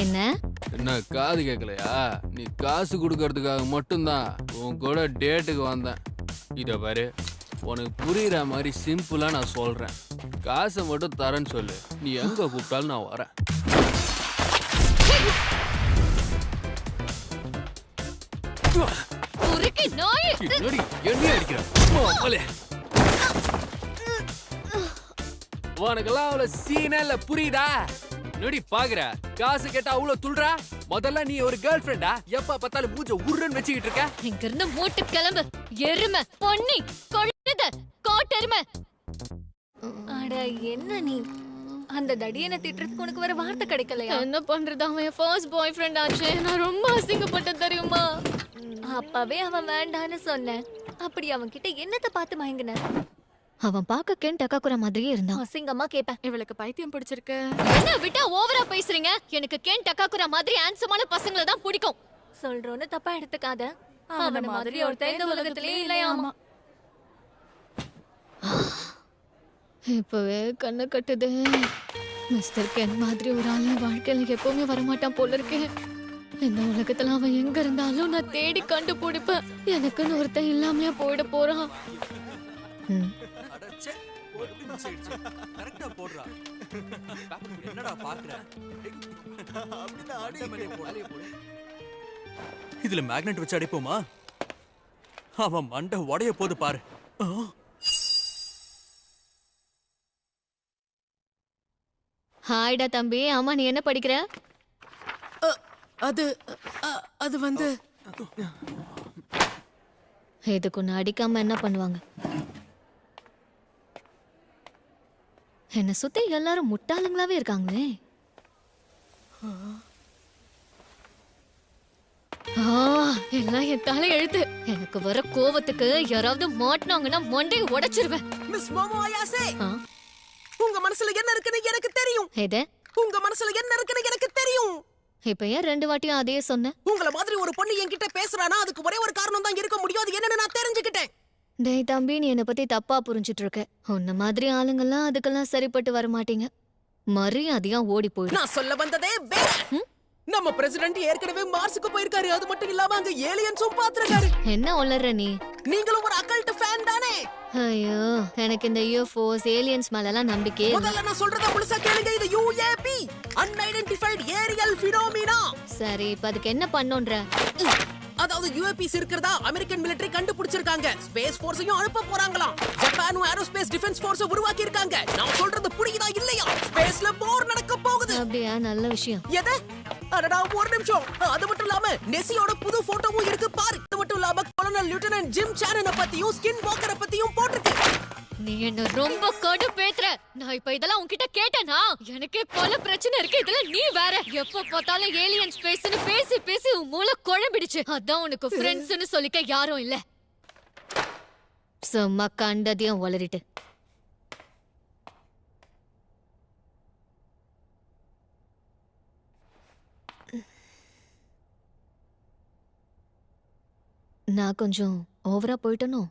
என்ன என்ன காது கேட்கலையா? நீ காசு கொடுக்கறதுக்காக மட்டும்தான் உன் கூட டேட்டுக்கு வந்தேன். இத பாரு, உனக்கு புரியுற மாதிரி சிம்பிளா நான் சொல்றேன். காசை மட்டும் தரேன்னு சொல்லு, நீ எங்க கூப்பிட்டாலும் நான் வரேன். உனக்கெல்லாம் அவ்வளவு சீனா இல்ல, புரியுதா? நடி பாக்குற காசு கேட்டா அவ்வளவு துள்றா. முதல்ல நீ ஒரு கேர்ள் ஃப்ரெண்டா? எப்ப பார்த்தாலும் மூஞ்ச உருன்னு வச்சுக்கிட்டு இருக்க. இங்க இருந்து மூட்டு கிளம்பு. எருமை பொன்னி கொழுத கோட்டெருமை. அட என்ன நீ அந்த தடியனை திட்டுறதுக்கு உனக்கு வேற வார்த்தை கிடைக்கலையா? என்ன பண்றது, அவன் ஃபர்ஸ்ட் பாய் ஃப்ரெண்ட் ஆச்சு. நான் ரொம்ப அசிங்கப்பட்டேன் தெரியுமா? அப்பவே அவன் வேண்டான்னு சொன்னேன். அப்படி அவன் கிட்ட என்னத்த பார்த்து மயங்கின? அவன் பாக்க கேன் டக்காக்குற மாதிரியே இருந்தான். அசிங்கமா கேப்பேன். இவளுக்கு பைத்தியம் பிடிச்சிருக்கு. என்ன விட்டா ஓவரா பேசுறீங்க? எனக்கு கேன் டக்காக்குற மாதிரி ஹேண்ட்ஸமான பசங்களை தான் பிடிக்கும். சொல்றோன்னு தப்பா எடுத்துக்காத. அவன மாதிரி ஒருத்தன் இந்த உலகத்திலே இல்லையாமா. இப்பவே கண்ணு கட்டுது. மிஸ்டர் கேன் மாதிரி ஒரு ஆளு வாழ்க்கையில எப்பவுமே வரமாட்டான் போல இருக்கு. இந்த உலகத்துல அவன் எங்க இருந்தாலும் நான் தேடி கண்டுபிடிப்பேன். எனக்குன்னு ஒருத்தன் இல்லாமலே போயிட போறான். இதுல மேக்னெட் வச்சு அடிப்போமா? அவன் மண்டை உடைய போது பாரு. ஹாய்டா தம்பி. ஆமா, நீ என்ன படிக்கிற? அது வந்து இதுக்கு ஒன்னு அடிக்காம என்ன பண்ணுவாங்க? என்ன சுத்தி எல்லாரும் முட்டாளுங்களாவே இருக்காங்களே. எல்லாம் என் தலை எழுத்து. எனக்கு வர கோவத்துக்கு யாராவது மாட்டினாங்கன்னா மண்டையை உடைச்சிருவேன். மிஸ் மோமோ அயாசே, உங்க மனசுல என்ன இருக்குன்னு எனக்கு தெரியும். எது? உங்க மனசுல என்ன இருக்குன்னு எனக்கு தெரியும். இப்ப ஏன் 2 வாட்டியும் அதே சொன்ன? உங்கள மாதிரி ஒரு பொண்ணு என்கிட்ட பேசுறானா அதுக்கு ஒரே ஒரு காரணம் தான் இருக்க முடியும். அது என்னன்னு நான் தெரிஞ்சுக்கிட்டேன். டேய் தம்பி, நீ என்னை பத்தி தப்பா புரிஞ்சிட்டு இருக்க. உன்ன மாதிரி ஆளுங்கெல்லாம் அதுக்கெல்லாம் சரிப்பட்டு வர மாட்டீங்க. மரியாதையா ஓடி போயிடு. நான் சொல்ல வந்ததே வேற. நம்ம பிரசிடென்ட் ஏற்கனவே மார்ஸுக்கு போயிருக்காரு. அது மட்டும் இல்லாம அங்க ஏலியன்ஸும் பாத்துறாரு. என்ன உளறற நீ? நீங்களும் ஒரு அக்கல்ட் ஃபேன் தானே? ஐயோ, எனக்கு இந்த UFOs ஏலியன்ஸ் மேலலாம் நம்பிக்கை இல்ல. முதல்ல நான் சொல்றத முழுசா கேளுங்க. இது UAP, அன்ஐடென்டிஃபைட் ஏரியல் ஃபினோமினா. சரி, இப்ப அதுக்கு என்ன பண்ணோன்ற? அதாவது UAPs இருக்கிறதா அமெரிக்கன் மிலிட்டரி கண்டுபிடிச்சிருக்காங்க. ஸ்பேஸ் ஃபோர்ஸையும் அனுப்ப போறாங்களாம். ஜப்பானும் ஏரோஸ்பேஸ் டிஃபென்ஸ் ஃபோர்ஸ் உருவாக்கி இருக்காங்க. நான் சொல்றது புரியுதா இல்லையா? ஸ்பேஸ்ல போர் நடக்க போகுது. அப்படியா? நல்ல விஷயம். எது? அடடா, ஒரு நிமிஷம். அது மட்டும் இல்லாம நெசியோட புது போட்டோவும் இருக்கு பாரு. அது மட்டும் இல்லாம கொலோனல் லியூட்டனன்ட் ஜிம் சானனை பத்தியும் ஸ்கின் வாக்கரை பத்தியும் போட்டுருக்கு. நீ என்ன ரொம்ப கடுப்பேத்துற. நான் இப்ப இதெல்லாம் உன்கிட்ட கேட்டேனா? எனக்கே பல பிரச்சனை இருக்கு. இதுல நீ வேற எப்ப பார்த்தாலும் ஏலியன் ஸ்பேஸ்னு பேசி பேசி உன் மூளை குழம்பிடுச்சு. அதான் உனக்கு ஃப்ரெண்ட்ஸ்னு சொல்லிக்க யாரும் இல்ல. சும்மா கண்டதையும் வளரிட்டு. நான் கொஞ்சம் ஓவரா போயிட்டனோ?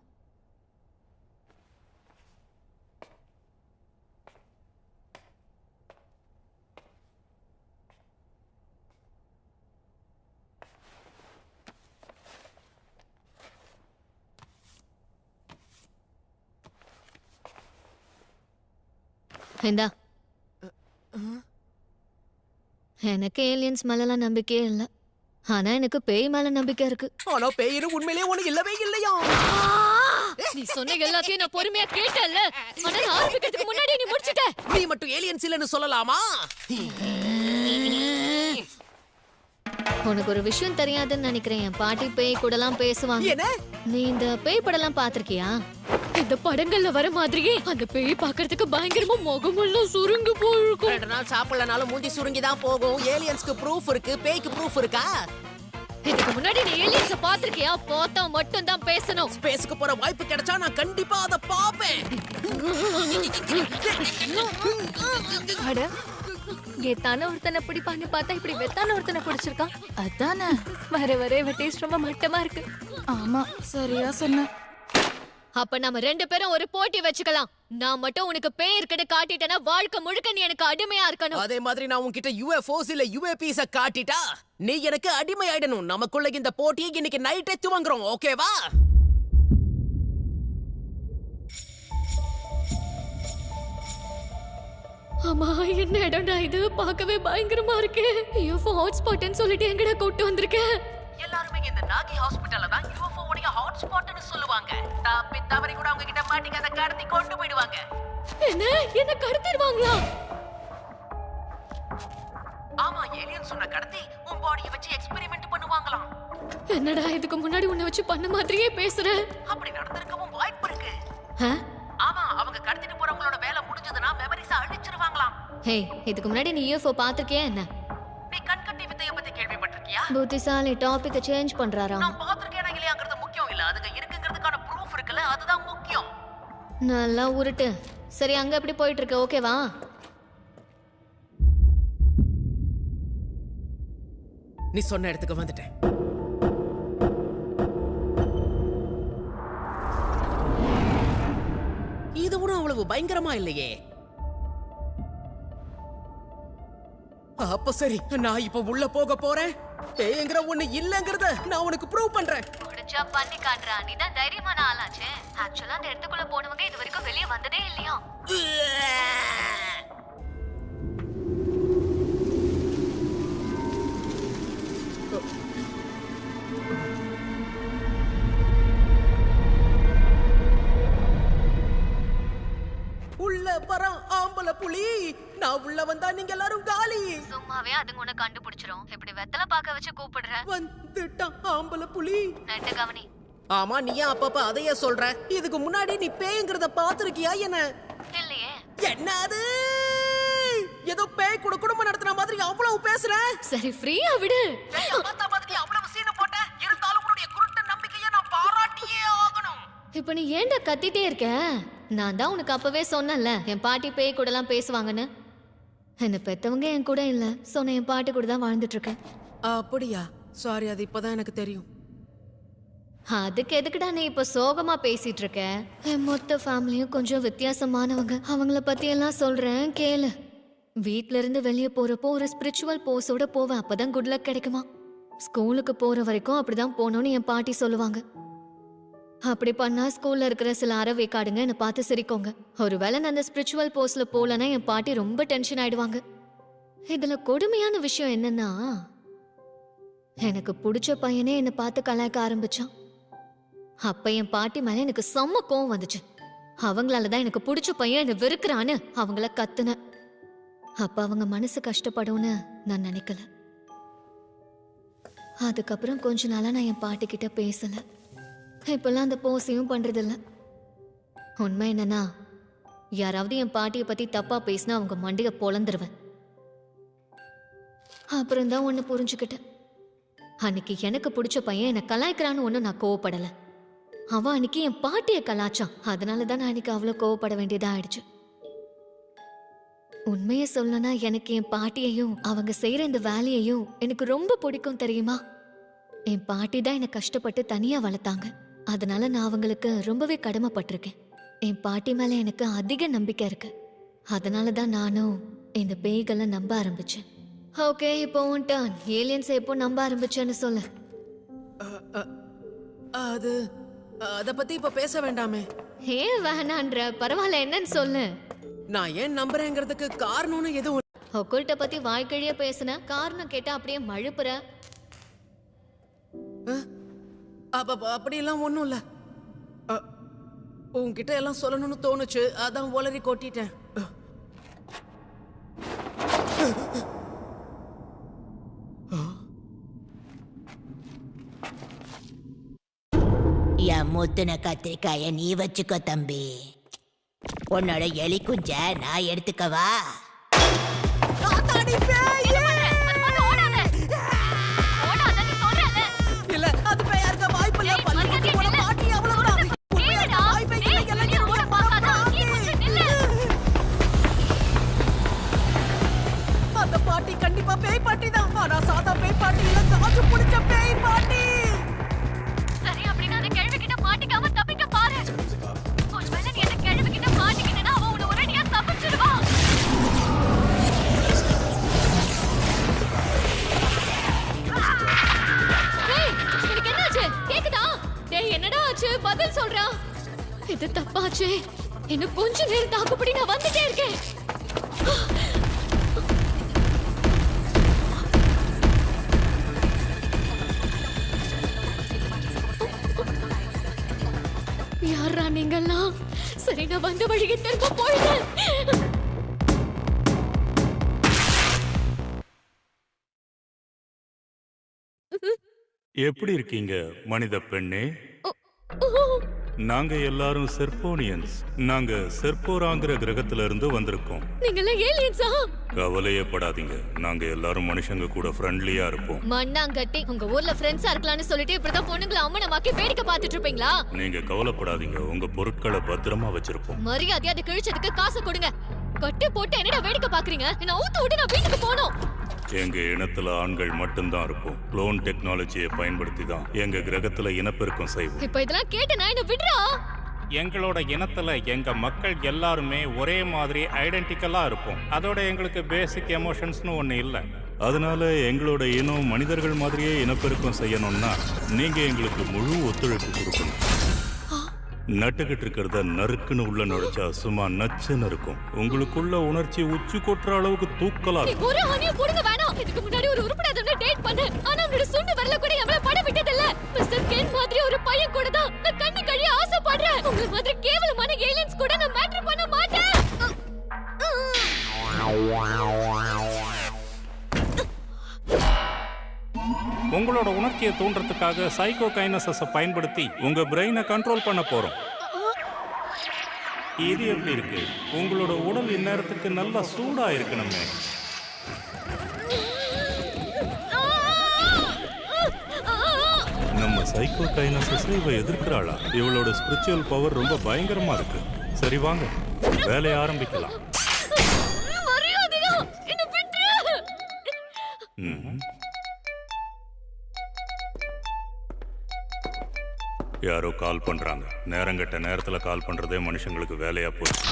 இந்தா. எனக்கு ஏலியன்ஸ் மேலலாம் நம்பிக்கையே இல்ல. ஆனா எனக்கு பேய் மேல நம்பிக்கை இருக்கு. ஆனா பேயிரு உண்மையிலேயே ஒண்ணு இல்லவே இல்லையா? நீ சொன்ன எல்லாத்தையும் நான் பொறுமையா கேட்டல்ல. ஆனா ஆரம்பிக்கிறதுக்கு முன்னாடி நீ முடிச்சிட்ட. நீ மட்டும் ஏலியன்ஸ் இல்லன்னு சொல்லலாமா? உனக்கு ஒரு விஷயம் தெரியாதுன்னு நினைக்கிறேன். என் பாட்டி பேய் கூடலாம் பேசுவாங்க. என்ன? நீ இந்த பேய் படம்லாம் பாத்திருக்கியா? இந்த படங்கள்ல வர மாதிரியே அந்த பேய் பாக்குறதுக்கு பயங்கரமா முகமெல்லாம் சுருங்கி போயிருக்கும். 2 நாள் சாப்பிடலனாலும் மூஞ்சி சுருங்கி தான் போகும். ஏலியன்ஸ்க்கு ப்ரூஃப் இருக்கு, பேய்க்கு ப்ரூஃப் இருக்கா? இதுக்கு முன்னாடி நீ ஏலியன்ஸ பாத்திருக்கியா? பார்த்தா மட்டும் தான் பேசணும். ஸ்பேஸ்க்கு போற வாய்ப்பு கிடைச்சா நான் கண்டிப்பா அத பாப்பேன். அட, கெத்தான ஒருத்தனை பிடிப்பான்னு பார்த்தா இப்படி வெத்தான ஒருத்தனை பிடிச்சிருக்கான். அதானே. வர வர இவ டேஸ்ட் ரொம்ப மட்டமா இருக்கு. ஆமா, சரியா சொன்ன. அப்ப நம்ம 2 பேரும் ஒரு போட்டி வச்சுக்கலாம். நான் மட்டும் உனக்கு பேய் இருக்கன்னு காட்டிட்டேன்னா வாழ்க்கை முழுக்க நீ எனக்கு அடிமையா இருக்கணும். அதே மாதிரி நான் உன்கிட்ட UFOs இல்ல UAPs காட்டிட்டா நீ எனக்கு அடிமை ஆயிடணும். நமக்குள்ள இந்த போட்டியை இன்னைக்கு நைட்டே துவங்குறோம், ஓகேவா? ஆமா, என்ன இடம்டா இது? பார்க்கவே பயங்கரமா இருக்கு. UFO ஹாட்ஸ்பாட்னு சொல்லிட்டு எங்கடா கூட்டு வந்திருக்கேன்? எல்லாருமே இந்த நாகி ஹாஸ்பிடல்ல தான் UFO உடைய ஹாட்ஸ்பாட்னு சொல்லுவாங்க. தப்பி தவறி கூட அவங்க கிட்ட மாட்டிக்காத கடத்தி கொண்டு போயிடுவாங்க. என்ன கடத்திடுவாங்களா? ஆமா, ஏலியன் சொன்ன கடத்தி உன் பாடியை வச்சு எக்ஸ்பெரிமெண்ட் பண்ணுவாங்களாம். என்னடா இதுக்கு முன்னாடி உன்னை வச்சு பண்ண மாதிரியே பேசுற? அப்படி நடந்திருக்கவும் வாய்ப்பு இருக்கு. ஆமா, அவங்க கடத்திட்டு போறவங்களோட வேலை முடிஞ்சதுன்னா மெமரிஸ் அழிச்சிருவாங்களாம். ஹே, இதுக்கு முன்னாடி நீ UFO பாத்திருக்கியா என்ன? நீ கண்கட்டி வித்தைய பத்தி கேள்விப்பட்டிருக்கியா? புத்திசாலி டாபிக்க சேஞ்ச் பண்றாராம். நான் பாத்திருக்கேனா இல்லையாங்கிறது முக்கியம் இல்ல, அதுக்கு இருக்குங்கிறதுக்கான ப்ரூஃப் இருக்குல்ல, அதுதான் முக்கியம். நல்லா உருட்டு. சரி, அங்க எப்படி போயிட்டு இருக்க? ஓகேவா? நீ சொன்ன இடத்துக்கு வந்துட்டேன். இது ஒன்றும் அவ்வளவு பயங்கரமா இல்லையே. அப்ப சரி, நான் இப்ப உள்ள போக போறேன். பேய்ங்கிற ஒண்ணு இல்லங்கறத நான் உனக்கு ப்ரூவ் பண்றேன். முடிஞ்சா பண்ணி காட்டுறா. நீ தான் தைரியமான ஆளாச்சே. ஆக்சுவலா அந்த இடத்துக்குள்ள போனவங்க இது வரைக்கும் வெளியே வந்ததே இல்லையா? உள்ள வர ஆம்பளை புலி, நான் உள்ள வந்தா நீங்க எல்லாரும் காலி. சும்மாவே அதுங்க உன்னை கண்டுபிடிச்சிரும். இப்படி வெத்தலை பாக்க வச்சு கூப்பிடுற. வந்துட்டான் ஆம்பளை புலி. நட்டு கவனி. ஆமா, நீ ஏன் அப்பப்ப அதையே சொல்ற? இதுக்கு முன்னாடி நீ பேய்ங்கிறத பாத்திருக்கியா என்ன? இல்லையே. என்னது? ஏதோ பேய் கூட குடும்பம் நடத்துற மாதிரி அவ்வளவு பேசுற. சரி, ஃப்ரீயா விடு. அம்மாத்தா மாதிரி அவ்வளவு சீனை போட்ட, இருந்தாலும் உன்னுடைய குருட்டு நம்பிக்கையை நான் பாராட்டியே ஆகணும். இப்ப நீ ஏன்டா கத்திட்டே இருக்க? நான் தான் உனக்கு அப்பவே சொன்னேன்ல, என் பாட்டி பேய் கூட எல்லாம் பேசுவாங்கன்னு. என்ன பெத்தவங்க என் கூட இல்ல, சொன்ன என் பாட்டி கூட தான் வாழ்ந்துட்டு இருக்கேன். அப்படியா? சாரி, அது இப்பதான் எனக்கு தெரியும். அதுக்கு எதுக்குடா நீ இப்ப சோகமா பேசிட்டு இருக்க? என் மொத்த ஃபேமிலியும் கொஞ்சம் வித்தியாசமானவங்க. அவங்கள பத்தி எல்லாம் சொல்றேன் கேளு. வீட்ல இருந்து வெளியே போறப்போ ஒரு ஸ்பிரிச்சுவல் போஸோட போவேன், அப்பதான் குட் லக் கிடைக்குமா. ஸ்கூலுக்கு போற வரைக்கும் அப்படிதான் போகணும்னு என் பாட்டி சொல்லுவாங்க. அப்படி பண்ணா ஸ்கூல்ல இருக்கிற சில அறவேக்காடுங்க என்னை பார்த்து சிரிக்கோங்க. ஒருவேளை நான் அந்த ஸ்பிரிச்சுவல் போஸ்ட்ல போலன்னா என் பாட்டி ரொம்ப டென்ஷன் ஆயிடுவாங்க. இதுல கொடுமையான விஷயம் என்னன்னா, எனக்கு பிடிச்ச பையனே என்னை பார்த்து கலாய்க்க ஆரம்பிச்சான். அப்ப என் பாட்டி மேல எனக்கு செம்ம கோவம் வந்துச்சு. அவங்களாலதான் எனக்கு பிடிச்ச பையன் என்ன வெறுக்கிறான்னு அவங்கள கத்துன. அப்ப அவங்க மனசு கஷ்டப்படும்னு நான் நினைக்கல. அதுக்கப்புறம் கொஞ்ச நாளா நான் என் பாட்டி கிட்ட பேசல. இப்பெல்லாம் அந்த போஸையும் பண்றதில்ல. உண்மை என்னன்னா, யாராவது என் பாட்டியை பத்தி தப்பா பேசினா அவங்க மண்டைய பொளந்துருவேன். அப்புறம் தான் ஒண்ணு புரிஞ்சுக்கிட்டேன். அன்னைக்கு எனக்கு பிடிச்ச பையன் என்னை கலாய்க்கிறான்னு ஒண்ணு நான் கோவப்படல. அவன் அன்னைக்கு என் பாட்டியை கலாச்சான். அதனாலதான் நான் அன்னைக்கு அவ்வளவு கோவப்பட வேண்டியதா ஆயிடுச்சு. உண்மையை சொல்லனா, எனக்கு என் பாட்டியையும் அவங்க செய்யற இந்த வேலையையும் எனக்கு ரொம்ப பிடிக்கும் தெரியுமா. என் பாட்டி தான் என்னை கஷ்டப்பட்டு தனியா வளர்த்தாங்க. அதனால நான் அவங்களுக்கு ரொம்பவே கடமைப்பட்டிருக்கேன். என் பாட்டி மேல எனக்கு அதிக நம்பிக்கை இருக்கு. அதனாலதான் நானும் இந்த பேய்களை நம்ப ஆரம்பிச்சேன். ஓகே, இப்போ உன் டர்ன். ஏலியன்ஸ் எப்போ நம்ப ஆரம்பிச்சேன்னு சொல்லு. அது அத பத்தி இப்ப பேச வேண்டாமே. ஏன் வேணான்ற? பரவாயில்ல, என்னன்னு சொல்லு. நான் ஏன் நம்புறேங்கிறதுக்கு காரணம்னு எதுவும். ஒக்குல்ட்ட பத்தி வாய்க்கழிய பேசுன, காரணம் கேட்டா அப்படியே மழுப்புற. அப்படியெல்லாம் ஒண்ணும் இல்ல. உன்கிட்ட எல்லாம் சொல்லணும்னு தோணுச்சு, அதான் ஒளறி கொட்டிட்டேன். என் முத்துன கத்திரிக்காய நீ வச்சுக்கோ தம்பி. உன்னோட எலி குஞ்ச நான் எடுத்துக்கவா? இல்ல, அது பேயா இருக்க வாய்ப்பு இல்ல. பள்ளிக்கூடத்துக்கு போன பாட்டி அவ்வளவுதான். வாய்ப்பே இல்லை, எல்லாம் என்னுடைய பாட்டி. அந்த பாட்டி கண்டிப்பா பேய் பாட்டி தான். ஆனா சாதா பேய் பாட்டி இல்ல, காசு பிடிச்ச பேய் பாட்டி. சரி, அப்படின்னா அந்த கேள்வி கிட்ட மாட்டிக்காம தப்பிக்க பாரு. ஒருவேளை நீ அந்த கேள்வி கிட்ட மாட்டிக்கிட்டா இது தப்பாச்சே. இன்னும் கொஞ்ச நேரம் தாக்குப்படி நான் வந்துட்டே இருக்கேன். யாரா நீங்கெல்லாம்? சரி, நான் வந்த வழியை திரும்ப போயிட்டேன். எப்படி இருக்கீங்க மனித பெண்ணே? நாங்க எல்லாரும் செர்போனியன்ஸ். நாங்க செர்போராங்கிற கிரகத்துல இருந்து வந்திருக்கோம். நீங்கெல்லாம் ஏலியன்ஸா? கவலையப்படாதீங்க, நாங்க எல்லாரும் மனுஷங்க கூட ஃப்ரெண்ட்லியா இருப்போம். மண்ணாங்கட்டி, உங்க ஊர்ல ஃப்ரெண்ட்ஸா இருக்கலாம்னு சொல்லிட்டு இப்படிதான் பொண்ணுங்களை அம்மனமாக்கி வேடிக்கை பார்த்துட்டு இருப்பீங்களா? நீங்க கவலைப்படாதீங்க, உங்க பொருட்களை பத்திரமா வச்சிருப்போம். மரியாதையா அதை கிழிச்சதுக்கு காசு கொடுங்க. கட்டி போட்டு என்னடா வேடிக்கை பாக்குறீங்க? என்ன ஊத்து விட்டு நான் வீட்டுக்கு போகணும். எங்க இனத்துல ஆண்கள் மட்டும்தான் இருப்போம். குளோன் டெக்னாலஜியை பயன்படுத்தி தான் எங்க கிரகத்துல இனப்பெருக்கம் செய்வோம். இப்ப இதெல்லாம் கேட்டு நான் என்ன விடுறா? எங்களோட இனத்துல எங்க மக்கள் எல்லாருமே ஒரே மாதிரி ஐடென்டிக்கலா இருப்போம். அதோட எங்களுக்கு பேசிக் எமோஷன்ஸ்னு ஒண்ணு இல்ல. அதனால எங்களோட இனம் மனிதர்கள் மாதிரியே இனப்பெருக்கம் செய்யணும்னா நீங்க எங்களுக்கு முழு ஒத்துழைப்பு கொடுக்கணும். நட்டுக்கிட்டு இருக்கிறத நறுக்குன்னு உள்ள நுழைச்சா சும்மா நச்சுன்னு இருக்கும். உங்களுக்குள்ள உணர்ச்சி உச்சி கொட்டுற அளவுக்கு தூக்கலா இருக்கும். ஒரு ஹனியை போடுங்க வேணாம். இதுக்கு முன்னாடி ஒரு உருப்படாதவனை டேட் பண்ண, ஆனா அவனோட சுண்டு வரல கூட எவ்வளோ படம் விட்டதில்ல. மிஸ்டர் கென் மாதிரி ஒரு பையன் கூட தான் நான் கண்ணு கழிய ஆசைப்படுறேன். உங்களை மாதிரி கேவலமான ஏலியன்ஸ் கூட நான் மேட்டர் பண்ண மாட்டேன். உங்களோட உணர்ச்சியை தூண்டுறதுக்காக சைக்கோ கைனஸஸை பயன்படுத்தி உங்க பிரெயினை கண்ட்ரோல் பண்ண போறோம். இது எப்படி இருக்கு? உங்களோட உடல் இந்நேரத்துக்கு நல்லா சூடா இருக்கணுமே. நம்ம சைக்கோ கைனஸஸ் இவ எதிர்க்கிறாளா? இவளோட ஸ்பிரிச்சுவல் பவர் ரொம்ப பயங்கரமா இருக்கு. சரி வாங்க, வேலையை ஆரம்பிக்கலாம். மரியாதையா என்ன விட்டுரு. யாரோ கால் பண்றாங்க. நேரங்கட்ட நேரத்துல கால் பண்றதே மனுஷங்களுக்கு வேலையா போச்சு.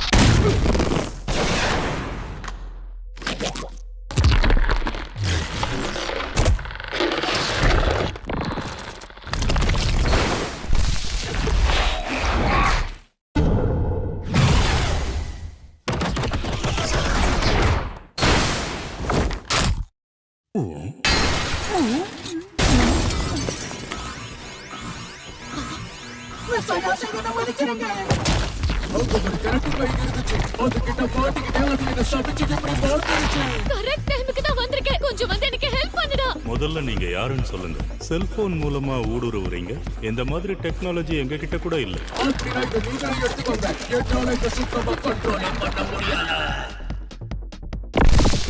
முதல்ல நீங்க யாருன்னு சொல்லுங்க. செல்போன் மூலமா ஊடுருவுறீங்க. இந்த மாதிரி டெக்னாலஜி எங்க கிட்ட கூட இல்ல.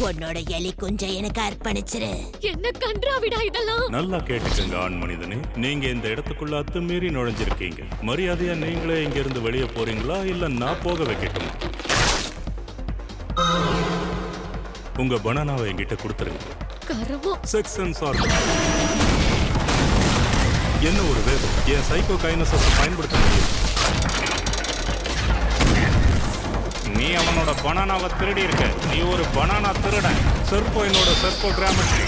உன்னோட எலி குஞ்சை எனக்கு அர்ப்பணிச்சிரு. என்ன கன்றாவிடா இதெல்லாம்? நல்லா கேட்டுக்கங்க ஆண் மனிதனே, நீங்க இந்த இடத்துக்குள்ள அத்துமீறி நுழைஞ்சிருக்கீங்க. மரியாதையா நீங்களே இங்க இருந்து வெளியே போறீங்களா இல்ல நான் போக வைக்கட்டுமா? உங்க பனானாவை என்கிட்ட கொடுத்துருங்க. செக்ஸ் சென்சார் என்ன ஒரு வேகம். என் சைக்கோ கைனஸை பயன்படுத்த முடியும். நீ அவனோட பனானாவை திருடி இருக்க. நீ ஒரு பனானா திருடன். செர்போ என்னோட செர்போ கிராமட்ரி.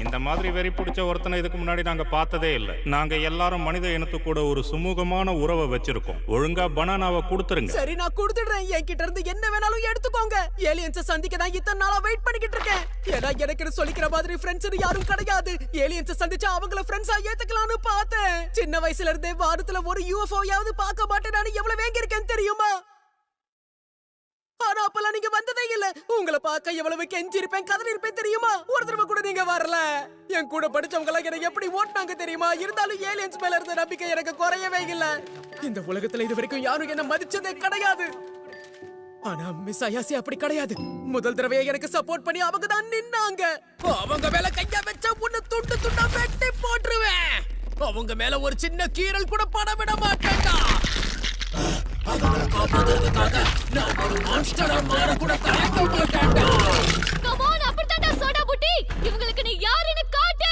இந்த மாதிரி வெறி பிடிச்ச ஒருத்தனை இதுக்கு முன்னாடி நாங்க பார்த்ததே இல்லை. நாங்க எல்லாரும் மனித இனத்து கூட ஒரு சுமூகமான உறவை வச்சிருக்கோம். ஒழுங்கா பனானாவை கொடுத்துருங்க. சரி, நான் கொடுத்துடுறேன். என்கிட்ட இருந்து என்ன வேணாலும் எடுத்துக்கோங்க. ஏலியன்ஸை சந்திக்க தான் இத்தனை நாளா வெயிட் பண்ணிக்கிட்டு இருக்கேன். ஏன்னா எனக்கு சொல்லிக்கிற மாதிரி ஃப்ரெண்ட்ஸ் யாரும் கிடையாது. ஏலியன்ஸை சந்திச்சா அவங்கள ஃப்ரெண்ட்ஸா ஏத்துக்கலாம்னு பார்த்தேன். சின்ன வயசுல இருந்தே வாரத்துல ஒரு யூஎஃப்ஓயாவது பார்க்க மாட்டேன். நான் எவ்வளவு வேங்கி இருக்கேன் தெரியுமா? ஆனா அப்பெல்லாம் நீங்க வந்ததே இல்ல. உங்களை பார்க்க எவ்வளவு கெஞ்சி இருப்பேன், கதறி இருப்பேன் தெரியுமா? ஒரு தடவை கூட நீங்க வரல. என் கூட படிச்சவங்க எல்லாம் எனக்கு எப்படி ஓட்டினாங்க தெரியுமா? இருந்தாலும் ஏலியன்ஸ் மேல இருந்த நம்பிக்கை எனக்கு குறையவே இல்ல. இந்த உலகத்துல இது வரைக்கும் யாரும் என்ன மதிச்சதே கிடையாது. ஆனா மிஸ் அயாசி அப்படி கிடையாது. முதல் தடவையா எனக்கு சப்போர்ட் பண்ணி அவங்க தான் நின்னாங்க. அவங்க மேல கையா வச்சா உன்னை துண்டு துண்டா வெட்டி போட்டுருவேன். அவங்க மேல ஒரு சின்ன கீறல் கூட பட விட மாட்டேன்டா. இவங்களுக்கு நீ யாருன்னு காட்டு.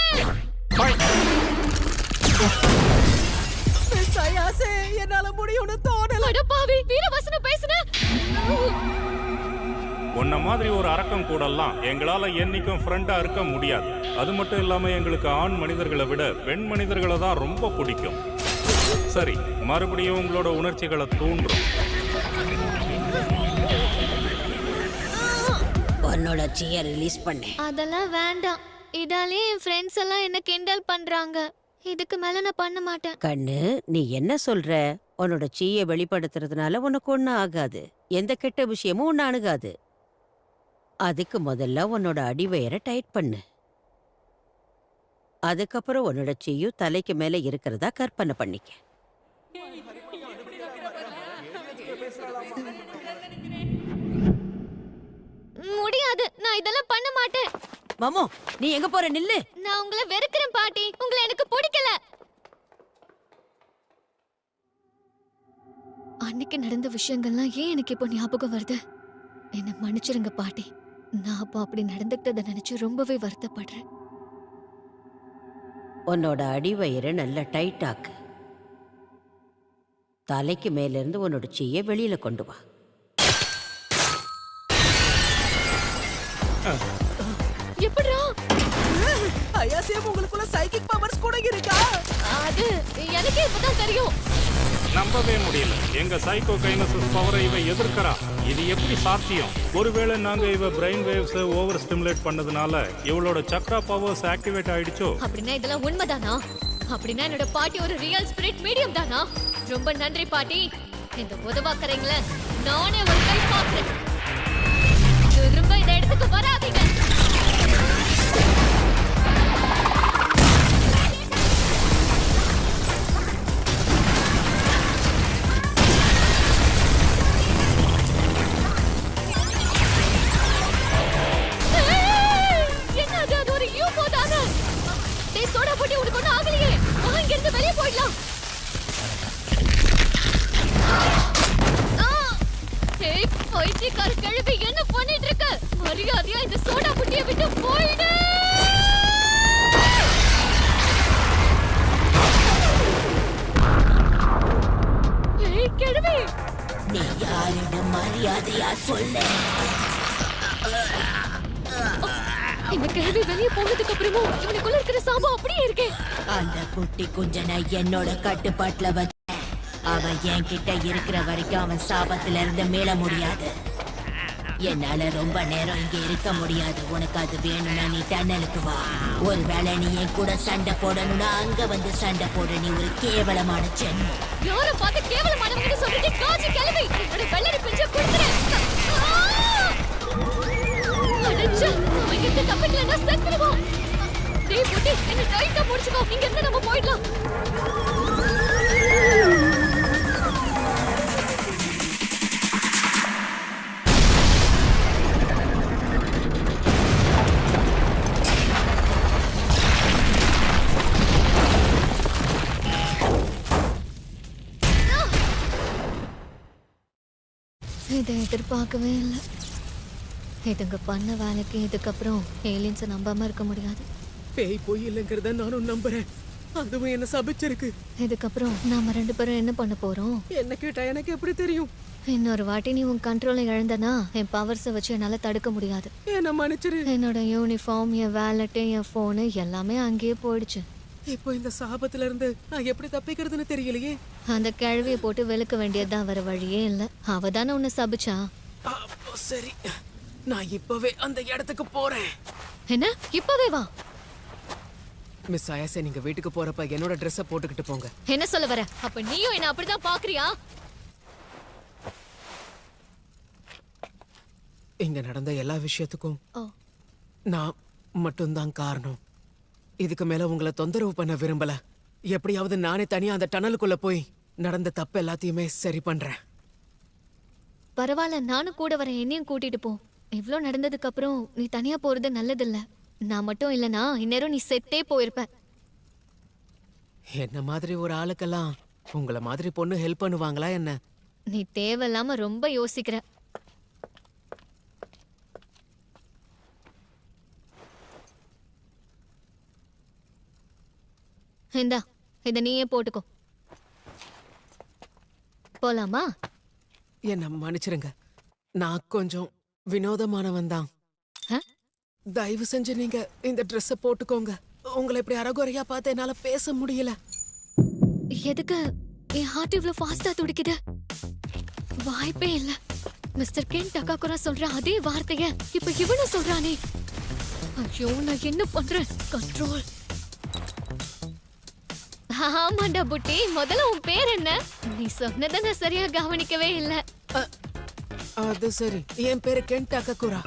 என்னால முடியும்னு தோணல. அடப்பாவி, வீரவசனம் பேசுன. உன்ன மாதிரி ஒரு அரக்கம் கூடலாம் எங்களால என்னைக்கும் ஃப்ரெண்டா இருக்க முடியாது. அது மட்டும் இல்லாம எங்களுக்கு ஆண் மனிதர்களை விட பெண் மனிதர்களை தான் ரொம்ப பிடிக்கும். சரி, மறுபடியும் உங்களோட உணர்ச்சிகளை தூண்டும். உன்னோட சீய ரிலீஸ் பண்ணு. அதெல்லாம் வேண்டாம். இதாலே என் ஃப்ரெண்ட்ஸ் எல்லாம் என்ன கிண்டல் பண்றாங்க. இதுக்கு மேல நான் பண்ண மாட்டேன். கண்ணு, நீ என்ன சொல்ற? உன்னோட சீய வெளிப்படுத்துறதுனால உனக்கு ஒன்னும் ஆகாது. எந்த கெட்ட விஷயமும் ஒன்னு அணுகாது. அதுக்கு முதல்ல உன்னோட அடிவயரை டைட் பண்ணு. அதுக்கப்புறம் உன்னோட சீயும் தலைக்கு மேல இருக்கிறதா கற்பனை பண்ணிக்க. முடியாது, நான் இதெல்லாம் பண்ண மாட்டேன். மாமோ, நீ எங்க போற? நில்லு. நான் உங்களை வெறுக்கிறேன் பாட்டி. உங்களை எனக்கு பிடிக்கல. அன்னைக்கு நடந்த விஷயங்கள்லாம் ஏன் எனக்கு இப்போ ஞாபகம் வருது? என்ன மன்னிச்சிருங்க பாட்டி. நான் அப்போ அப்படி நடந்துக்கிட்டதை நினைச்சு ரொம்பவே வருத்தப்படுறேன். உன்னோட அடிவயிறை நல்லா டைட் ஆக்கு. தலைக்கு மேல இருந்து உன்னோட சீய வெளியில கொண்டு வா. எப்படிடா? ஐயா சேம், உங்களுக்குள்ள சைக்கிக் பவர்ஸ் கூட இருக்கா? அது எனக்கே இப்பதான் தெரியும். நம்பவே முடியல. எங்க சைக்கோ கைனசிஸ் பவரை இவ எதிர்க்கிறா. இது எப்படி சாத்தியம்? ஒருவேளை நாங்க இவ பிரெயின் வேவ்ஸ் ஓவர் ஸ்டிமுலேட் பண்ணதுனால இவளோட சக்ரா பவர்ஸ் ஆக்டிவேட் ஆயிடுச்சோ? அப்படின்னா இதெல்லாம் உண்மைதானா? அப்படின்னா என்னோட பாட்டி ஒரு ரியல் ஸ்பிரிட் மீடியம் தானா? ரொம்ப நன்றி பாட்டி. இந்த உதவாக்கறீங்கள நானே ஒரு கை பார்க்கிறேன். திரும்ப இந்த இடத்துக்கு வராதீங்க. என்னது? அது ஒரு யூஃபோ தானே? டேய் சோடா போட்டு உனக்கு ஒன்றும் ஆகலையே. இங்க இருந்து வெளியே போயிடலாம். ஏய் பைத்தியக்கார கிழவி, என்ன பண்ணிட்டு இருக்க? மரியாதையா இந்த சோடா புட்டியை விட்டு போயிடு. ஏய் கிழவி, நீ யாருன்னு மரியாதையா சொல்லு. இந்த கிழவி வெளியே போனதுக்கு அப்புறமும் இவனுக்குள்ள இருக்கிற சாபம் அப்படியே இருக்கே. அந்த குட்டி குஞ்சனை என்னோட கட்டுப்பாட்டுல வச்ச. அவன் என்கிட்ட இருக்கிற வரைக்கும் அவன் சாபத்துல இருந்து மீள முடியாது. என்னால ரொம்ப நேரம் இங்க இருக்க முடியாது. உனக்கு அது வேணும்னா நீ டன்னலுக்கு வா. ஒருவேளை நீ என் கூட சண்டை போடணும்னா அங்க வந்து சண்டை போட. நீ ஒரு கேவலமான ஜென்மம். யார பார்த்து கேவலமானவன்னு சொல்லிட்டு காஜி கிளவி என்னோட வெள்ளரி பிஞ்ச குடுக்குறேன். அடச்சே, நம்ம இங்க தப்பிக்கலன்னா செத்துருவோம். டேய் புட்டி, என்ன டைட்டா முடிச்சுக்கோ. இங்க இருந்து நம்ம போயிடலாம். இதை எதிர்பார்க்கவே இல்லை. இதுங்க பண்ண வேலைக்கு இதுக்கப்புறம் ஏலியன்ஸை நம்பாம இருக்க முடியாது. பேய் போய் இல்லைங்கிறத நானும் நம்புறேன். அதுவும் என்ன சபிச்சிருக்கு. இதுக்கப்புறம் நாம 2 பேரும் என்ன பண்ண போறோம்? என்ன கேட்டா எனக்கு எப்படி தெரியும்? இன்னொரு வாட்டி நீ உன் கண்ட்ரோலை இழந்தனா என் பவர்ஸை வச்சு என்னால தடுக்க முடியாது. என்ன மன்னிச்சிரு. என்னோட யூனிஃபார்ம், என் வேலட்டு, என் போனு எல்லாமே அங்கேயே போயிடுச்சு. இப்போ இந்த சாபத்துல இருந்து நான் எப்படி தப்பிக்கிறதுன்னு தெரியலையே. அந்த கிழவியை போட்டு வெளுக்க வேண்டியதுதான், வர வழியே இல்ல. அவ தானே உன்னை சபிச்சா. அப்போ சரி, நான் இப்பவே அந்த இடத்துக்கு போறேன். என்ன இப்பவே வா? மிஸ் ஆயாசே, நீங்க வீட்டுக்கு போறப்ப என்னோட ட்ரெஸ்ஸை போட்டுக்கிட்டு போங்க. என்ன சொல்ல வர? அப்ப நீயும் என்ன அப்படிதான் பாக்குறியா? இங்க நடந்த எல்லா விஷயத்துக்கும் நான் மட்டும்தான் காரணம். இதுக்கு மேல உங்களை தொந்தரவு பண்ண விரும்பல. எப்படியாவது நானே தனியா அந்த டனலுக்குள்ள போய் நடந்த தப்பு எல்லாத்தையுமே சரி பண்றேன். பரவாயில்ல, நானும் கூட வரேன். என்னையும் கூட்டிட்டு போ. இவ்ளோ நடந்ததுக்கு அப்புறம் நீ தனியா போறது நல்லதில்ல. நான் மட்டும் இல்லனா இந்நேரம் நீ செத்தே போயிருப்ப. என்ன மாதிரி ஒரு ஆளுக்கெல்லாம் உங்களை மாதிரி பொண்ணு ஹெல்ப் பண்ணுவாங்களா என்ன? நீ தேவையில்லாம ரொம்ப யோசிக்கிற. இந்தா, இத நீயே போட்டுக்கோ. போலாமா? என்ன மன்னிச்சிருங்க, நான் கொஞ்சம் வினோதமானவன் தான். தயவு செஞ்சு நீங்க இந்த ட்ரெஸ்ஸை போட்டுக்கோங்க. உங்களை இப்படி அறகுறையா பார்த்து என்னால பேச முடியல. எதுக்கு என் ஹார்ட் இவ்ளோ ஃபாஸ்டா துடிக்குது? வாய்ப்பே இல்ல. மிஸ்டர் கென் டகாகுரா சொல்ற அதே வார்த்தைய இப்ப இவனும் சொல்றானே. ஐயோ, நான் என்ன பண்றேன்? கண்ட்ரோல். ஆமாண்டா புட்டி, முதல்ல உன் பேர் என்ன? நீ சொன்னதை நான் சரியா கவனிக்கவே இல்ல. அது சரி, என் பேரு கென் டகாகுரா.